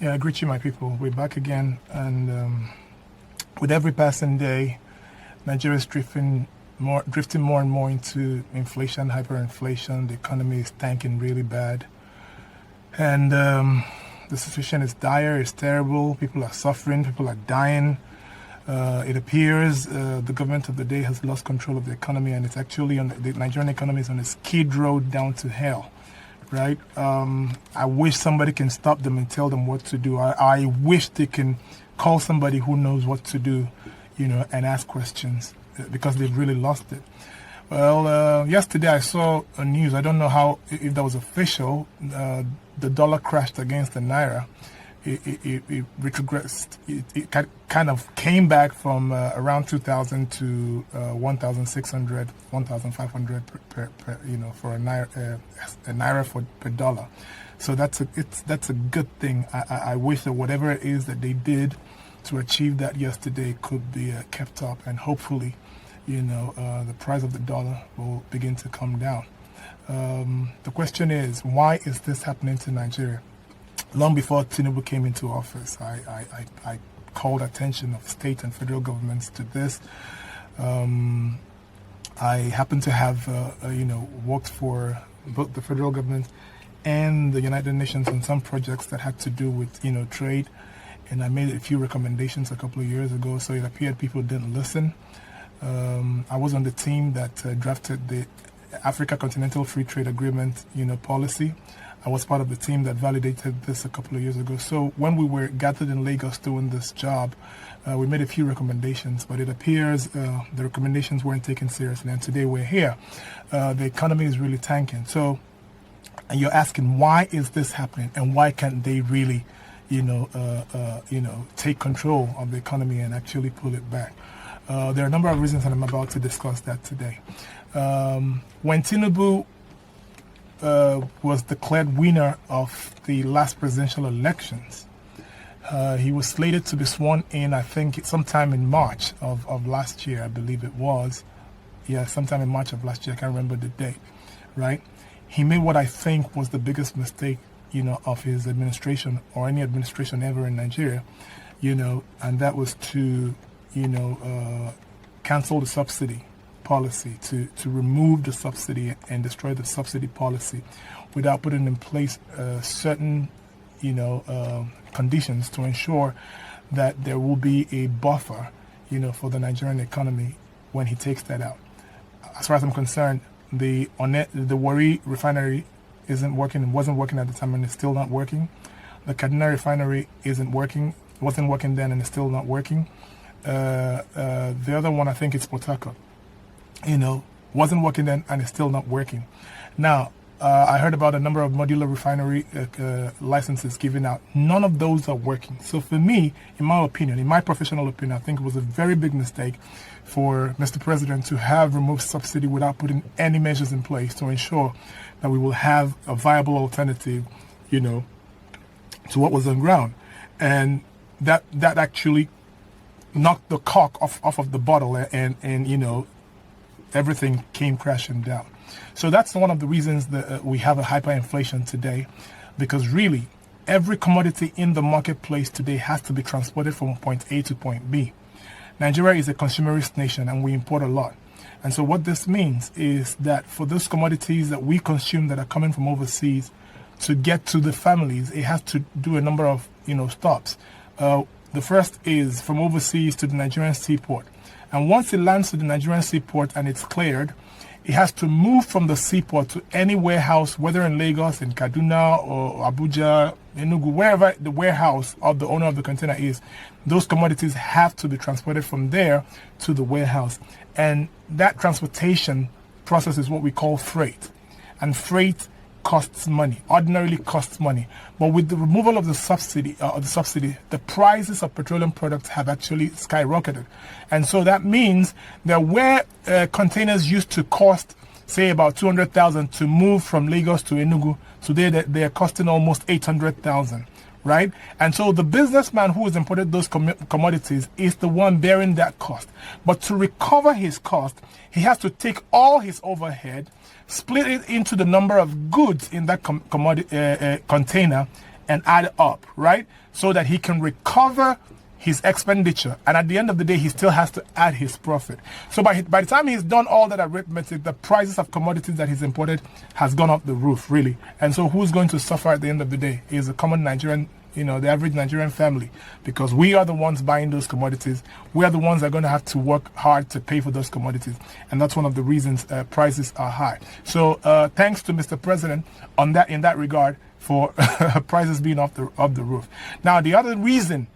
Yeah, I greet you, my people. We're back again, and with every passing day, Nigeria is drifting more and more into inflation, hyperinflation. The economy is tanking really bad, and the situation is dire. It's terrible. People are suffering. People are dying. It appears the government of the day has lost control of the economy, and it's actually the Nigerian economy is on a skid row down to hell. Right? I wish somebody can stop them and tell them what to do. I wish they can call somebody who knows what to do, and ask questions, because they've really lost it. Well, yesterday I saw a news. I don't know if that was official. The dollar crashed against the naira. It retrogressed. It kind of came back from around 2,000 to 1,600, 1,500 per for a naira per dollar. So that's a good thing. I wish that whatever it is that they did to achieve that yesterday could be kept up, and hopefully, the price of the dollar will begin to come down. The question is, why is this happening to Nigeria? Long before Tinubu came into office, I called attention of state and federal governments to this. I happen to have, worked for both the federal government and the United Nations on some projects that had to do with, trade. And I made a few recommendations a couple of years ago, so it appeared people didn't listen. I was on the team that drafted the Africa Continental Free Trade Agreement, policy. I was part of the team that validated this a couple of years ago. So when we were gathered in Lagos doing this job, we made a few recommendations, but it appears the recommendations weren't taken seriously. And today we're here. The economy is really tanking. So and you're asking, why is this happening, and why can't they really, take control of the economy and actually pull it back? There are a number of reasons, and I'm about to discuss that today. When Tinubu was declared winner of the last presidential elections, he was slated to be sworn in, I think, sometime in March of last year, I believe it was. Yeah, sometime in March of last year, I can't remember the date, right? He made what I think was the biggest mistake, of his administration, or any administration ever in Nigeria, and that was to, cancel the subsidy policy, to remove the subsidy and destroy the subsidy policy without putting in place certain, conditions to ensure that there will be a buffer, for the Nigerian economy when he takes that out. As far as I'm concerned, the Warri refinery isn't working, and wasn't working at the time, and it's still not working. The Kaduna refinery wasn't working then, and it's still not working. The other one, I think it's Port Harcourt, wasn't working then, and it's still not working. Now, I heard about a number of modular refinery licenses given out. None of those are working. So for me, in my professional opinion, I think it was a very big mistake for Mr. President to have removed subsidy without putting any measures in place to ensure that we will have a viable alternative, to what was on ground. And that actually knocked the cork off of the bottle, and everything came crashing down. So that's one of the reasons that we have a hyperinflation today, because really every commodity in the marketplace today has to be transported from point A to point B. Nigeria is a consumerist nation, and we import a lot. And so what this means is that for those commodities that we consume that are coming from overseas to get to the families, it has to do a number of stops. The first is from overseas to the Nigerian seaport. And once it lands to the Nigerian seaport and it's cleared, it has to move from the seaport to any warehouse, whether in Lagos, in Kaduna, or Abuja, Enugu, wherever the warehouse of the owner of the container is. Those commodities have to be transported from there to the warehouse. And that transportation process is what we call freight. And freight costs money, ordinarily costs money. But with the removal of the subsidy, the prices of petroleum products have actually skyrocketed. And so that means that where containers used to cost, say, about 200,000 to move from Lagos to Enugu, today they are costing almost 800,000. Right? And so the businessman who has imported those commodities is the one bearing that cost. But to recover his cost, he has to take all his overhead, split it into the number of goods in that container, and add up, right? So that he can recover his expenditure, and at the end of the day, he still has to add his profit. So by the time he's done all that arithmetic, the prices of commodities that he's imported has gone up the roof, really. And so who's going to suffer at the end of the day? Is a common Nigerian, the average Nigerian family, because we are the ones buying those commodities. We are the ones that are going to have to work hard to pay for those commodities, and that's one of the reasons prices are high. So thanks to Mr. President in that regard for prices being off the roof. Now, the other reason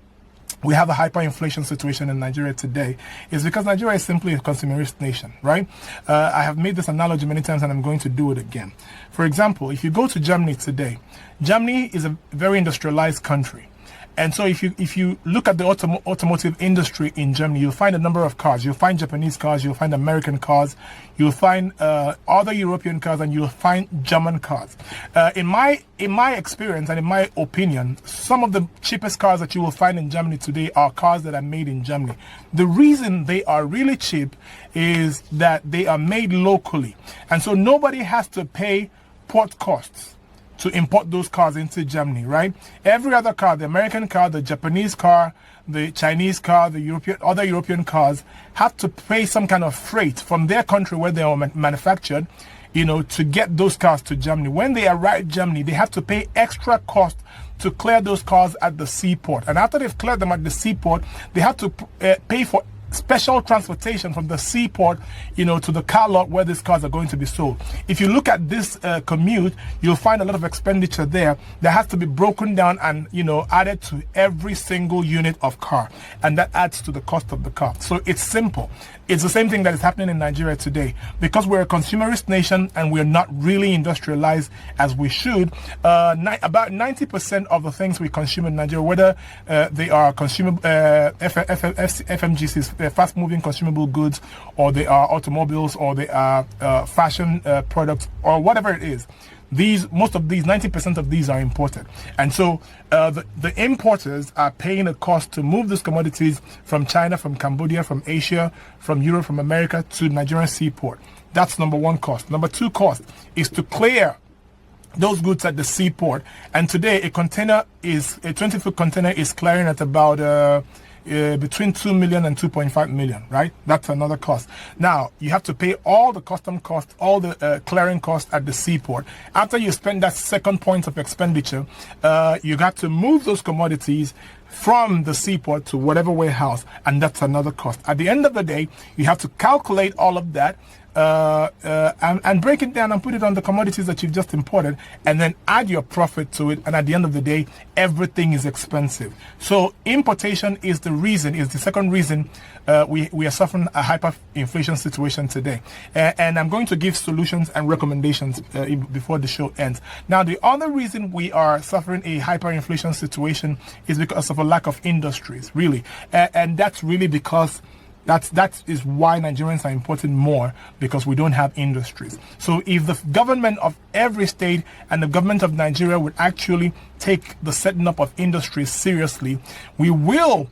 we have a hyperinflation situation in Nigeria today is because Nigeria is simply a consumerist nation, right? I have made this analogy many times, and I'm going to do it again. For example, if you go to Germany today, Germany is a very industrialized country. And so if you look at the automotive industry in Germany, you'll find a number of cars. You'll find Japanese cars, you'll find American cars, you'll find other European cars, and you'll find German cars. In my experience and in my opinion, some of the cheapest cars that you will find in Germany today are cars that are made in Germany. The reason they are really cheap is that they are made locally. And so nobody has to pay port costs to import those cars into Germany, right? Every other car, the American car, the Japanese car, the Chinese car, the other European cars, have to pay some kind of freight from their country where they are manufactured, to get those cars to Germany. When they arrive in Germany, they have to pay extra cost to clear those cars at the seaport. And after they've cleared them at the seaport, they have to pay for special transportation from the seaport, to the car lot where these cars are going to be sold. If you look at this commute, you'll find a lot of expenditure there that has to be broken down and, added to every single unit of car. And that adds to the cost of the car. So it's simple. It's the same thing that is happening in Nigeria today. Because we're a consumerist nation and we're not really industrialized as we should, about 90% of the things we consume in Nigeria, whether they are FMGCs, fast-moving consumable goods, or they are automobiles, or they are fashion products, or whatever it is, most of these, 90% of these are imported. And so the importers are paying a cost to move these commodities from China, from Cambodia, from Asia, from Europe, from America to Nigerian seaport. That's number one cost. Number two cost is to clear those goods at the seaport. And today a 20-foot container is clearing at about between 2 million and 2.5 million, right? That's another cost. Now, you have to pay all the custom costs, all the clearing costs at the seaport. After you spend that second point of expenditure, you got to move those commodities from the seaport to whatever warehouse, and that's another cost. At the end of the day, you have to calculate all of that and break it down and put it on the commodities that you've just imported, and then add your profit to it. And at the end of the day, everything is expensive. So importation is the second reason we are suffering a hyperinflation situation today. And I'm going to give solutions and recommendations before the show ends. Now, the other reason we are suffering a hyperinflation situation is because of a lack of industries, really. And that's really because that is why Nigerians are importing more, because we don't have industries. So if the government of every state and the government of Nigeria would actually take the setting up of industries seriously, we will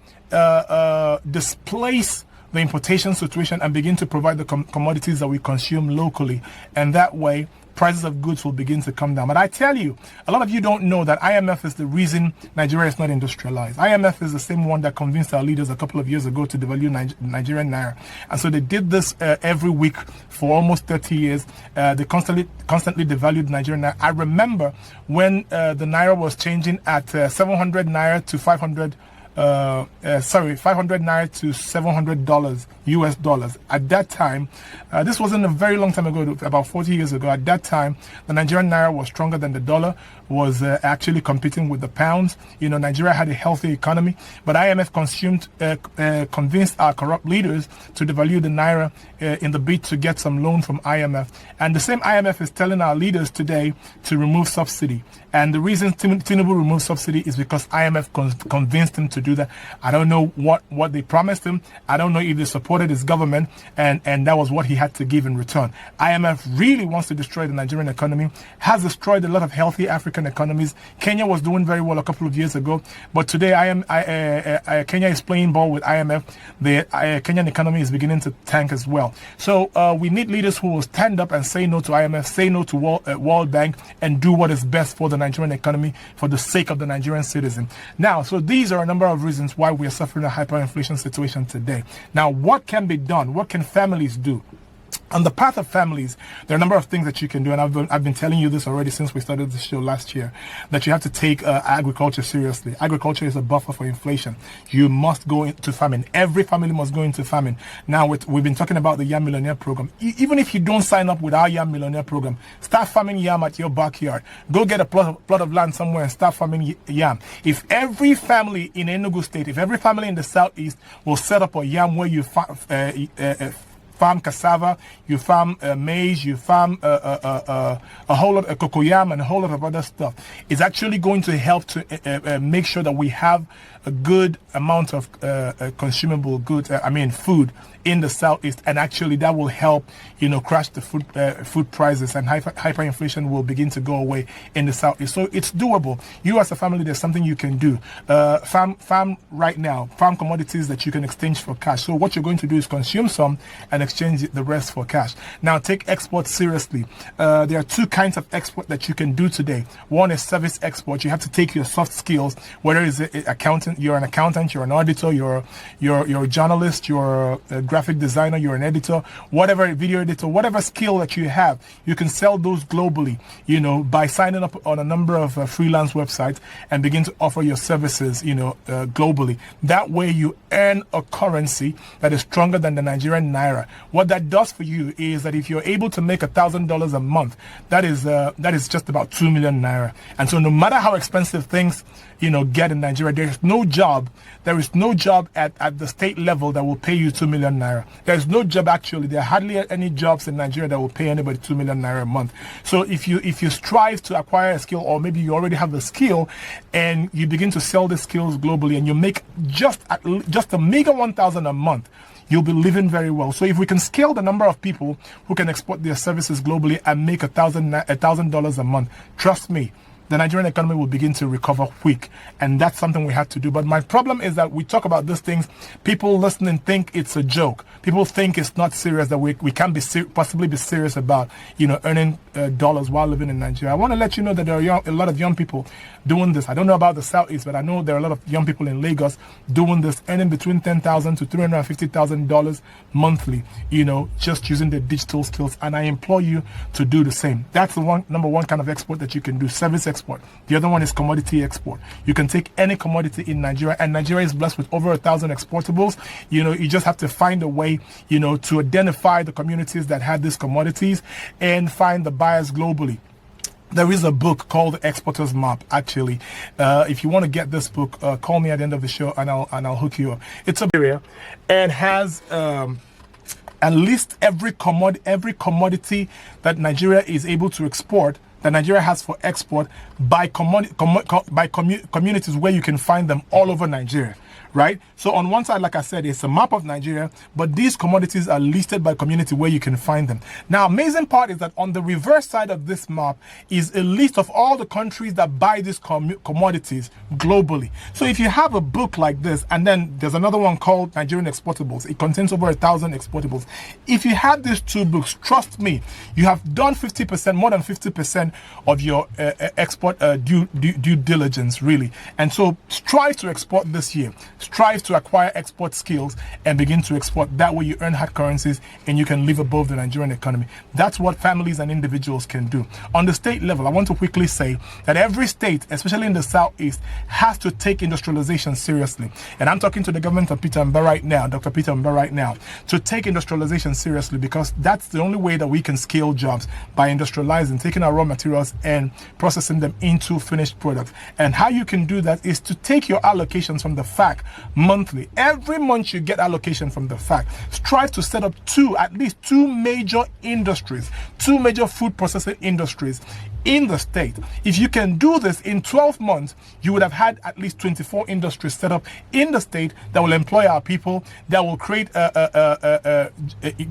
displace the importation situation and begin to provide the commodities that we consume locally. And that way, prices of goods will begin to come down. But I tell you, a lot of you don't know that IMF is the reason Nigeria is not industrialized. IMF is the same one that convinced our leaders a couple of years ago to devalue Nigerian naira. And so they did this every week for almost 30 years. They constantly devalued Nigerian naira. I remember when the naira was changing at 700 naira to 500 naira to $700 US dollars. At that time, this wasn't a very long time ago, about 40 years ago. At that time, the Nigerian naira was stronger than the dollar, was actually competing with the pounds. Nigeria had a healthy economy, but IMF convinced our corrupt leaders to devalue the naira in the bid to get some loan from IMF. And the same IMF is telling our leaders today to remove subsidy. And the reason Tinubu removed subsidy is because IMF convinced him to do that. I don't know what they promised him. I don't know if they supported his government, and that was what he had to give in return. IMF really wants to destroy the Nigerian economy, has destroyed a lot of healthy African African economies. Kenya was doing very well a couple of years ago, but today Kenya is playing ball with IMF. The Kenyan economy is beginning to tank as well. So we need leaders who will stand up and say no to IMF, say no to World Bank, and do what is best for the Nigerian economy for the sake of the Nigerian citizen. Now, so these are a number of reasons why we are suffering a hyperinflation situation today. Now, what can be done? What can families do? On the path of families, there are a number of things that you can do, and I've been telling you this already since we started the show last year, that you have to take agriculture seriously. Agriculture is a buffer for inflation. You must go into famine. Every family must go into famine. Now, we've been talking about the Yam Millionaire program. Even if you don't sign up with our Yam Millionaire program, start farming yam at your backyard. Go get a plot of land somewhere and start farming yam. If every family in Enugu State, if every family in the southeast will set up a yam where you farm cassava, you farm maize, you farm a whole lot of cocoyam and a whole lot of other stuff. It's actually going to help to make sure that we have a good amount of consumable goods, food in the southeast, and actually that will help, crash the food prices, and hyperinflation will begin to go away in the southeast. So it's doable. You as a family, there's something you can do. Farm right now, farm commodities that you can exchange for cash. So what you're going to do is consume some and exchange the rest for cash. Now, take export seriously. There are two kinds of export that you can do today. One is service export. You have to take your soft skills, whether it's accountant, you're an accountant, you're an auditor, you're a journalist, you're a graphic designer, you're an editor, whatever, video editor, whatever skill that you have, you can sell those globally, by signing up on a number of freelance websites and begin to offer your services, globally. That way you earn a currency that is stronger than the Nigerian naira. What that does for you is that if you're able to make $1,000 a month, that is just about 2 million naira. And so no matter how expensive things get in Nigeria, there is no job at the state level that will pay you 2 million naira. There's no job, actually. There are hardly any jobs in Nigeria that will pay anybody 2 million naira a month. So if you strive to acquire a skill, or maybe you already have the skill and you begin to sell the skills globally, and you make just a meager 1,000 a month, you'll be living very well. So if we can scale the number of people who can export their services globally and make $1,000 a month, trust me, the Nigerian economy will begin to recover quick. And that's something we have to do. But my problem is that we talk about these things, people listening think it's a joke. People think it's not serious, that we can't possibly be serious about, earning dollars while living in Nigeria. I want to let you know that there are a lot of young people doing this. I don't know about the Southeast, but I know there are a lot of young people in Lagos doing this, earning between $10,000 to $350,000 monthly, just using their digital skills. And I implore you to do the same. That's the number one kind of export that you can do, service export. The other one is commodity export. You can take any commodity in Nigeria, and Nigeria is blessed with over 1,000 exportables. You just have to find a way, to identify the communities that have these commodities and find the buyers globally. There is a book called The Exporter's Map, actually. If you want to get this book, call me at the end of the show and I'll hook you up. It's a area and has at least every commodity that Nigeria is able to export, that Nigeria has for export, by communities where you can find them all over Nigeria. Right? So on one side, like I said, it's a map of Nigeria, but these commodities are listed by community where you can find them. Now, amazing part is that on the reverse side of this map is a list of all the countries that buy these commodities globally. So if you have a book like this, and then there's another one called Nigerian Exportables, it contains over 1,000 exportables. If you have these two books, trust me, you have done 50%, more than 50% of your export due diligence, really. And so strive to export this year. Strive to acquire export skills and begin to export. That way you earn hard currencies and you can live above the Nigerian economy. That's what families and individuals can do. On the state level, I want to quickly say that every state, especially in the Southeast, has to take industrialization seriously. And I'm talking to the government of Peter Mba right now, Dr. Peter Mba right now, to take industrialization seriously, because that's the only way that we can scale jobs, by industrializing, taking our raw materials and processing them into finished products. And how you can do that is to take your allocations from the FAC monthly. Every month you get allocation from the FAC. Strive to set up at least two major industries, two major food processing industries in the state. If you can do this in 12 months, you would have had at least 24 industries set up in the state that will employ our people, that will create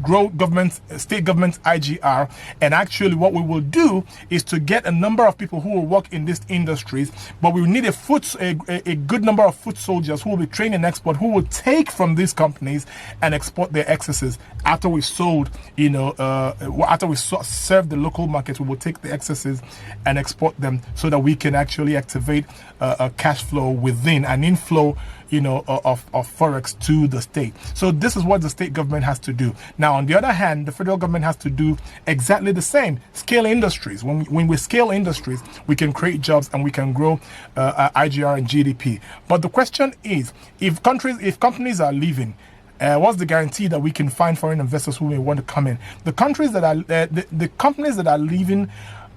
grow government, state government IGR. And actually what we will do is to get a number of people who will work in these industries, but we will need a good number of foot soldiers who will be trained in export, who will take from these companies and export their excesses. After we've sold, after we serve the local markets, we will take the excesses and export them so that we can actually activate a cash flow within an inflow of forex to the state. So this is what the state government has to do. Now, on the other hand, the federal government has to do exactly the same. Scale industries. When we scale industries, we can create jobs and we can grow IGR and GDP. But the question is, if companies are leaving, what's the guarantee that we can find foreign investors who may want to come in? The countries that are the companies that are leaving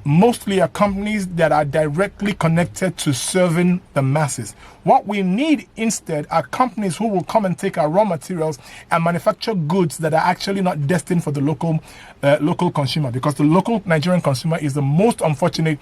mostly are companies that are directly connected to serving the masses. What we need instead are companies who will come and take our raw materials and manufacture goods that are actually not destined for the local consumer, because the local Nigerian consumer is the most unfortunate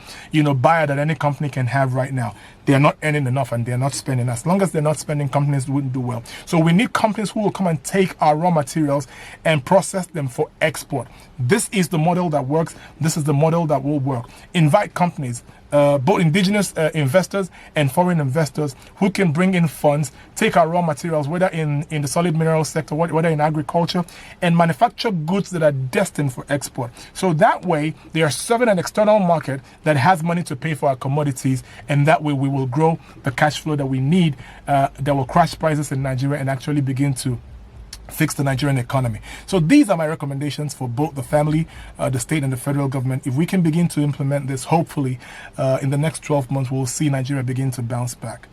buyer that any company can have right now. They are not earning enough and they are not spending. As long as they're not spending, companies wouldn't do well. So we need companies who will come and take our raw materials and process them for export. This is the model that works. This is the model that will work. Invite companies, both indigenous investors and foreign investors, who can bring in funds, take our raw materials, whether in the solid mineral sector, whether in agriculture, and manufacture goods that are destined for export. So that way, they are serving an external market that has money to pay for our commodities, and that way we will grow the cash flow that we need, that will crash prices in Nigeria and actually begin to fix the Nigerian economy. So these are my recommendations for both the family, the state, and the federal government. If we can begin to implement this, hopefully in the next 12 months, we'll see Nigeria begin to bounce back.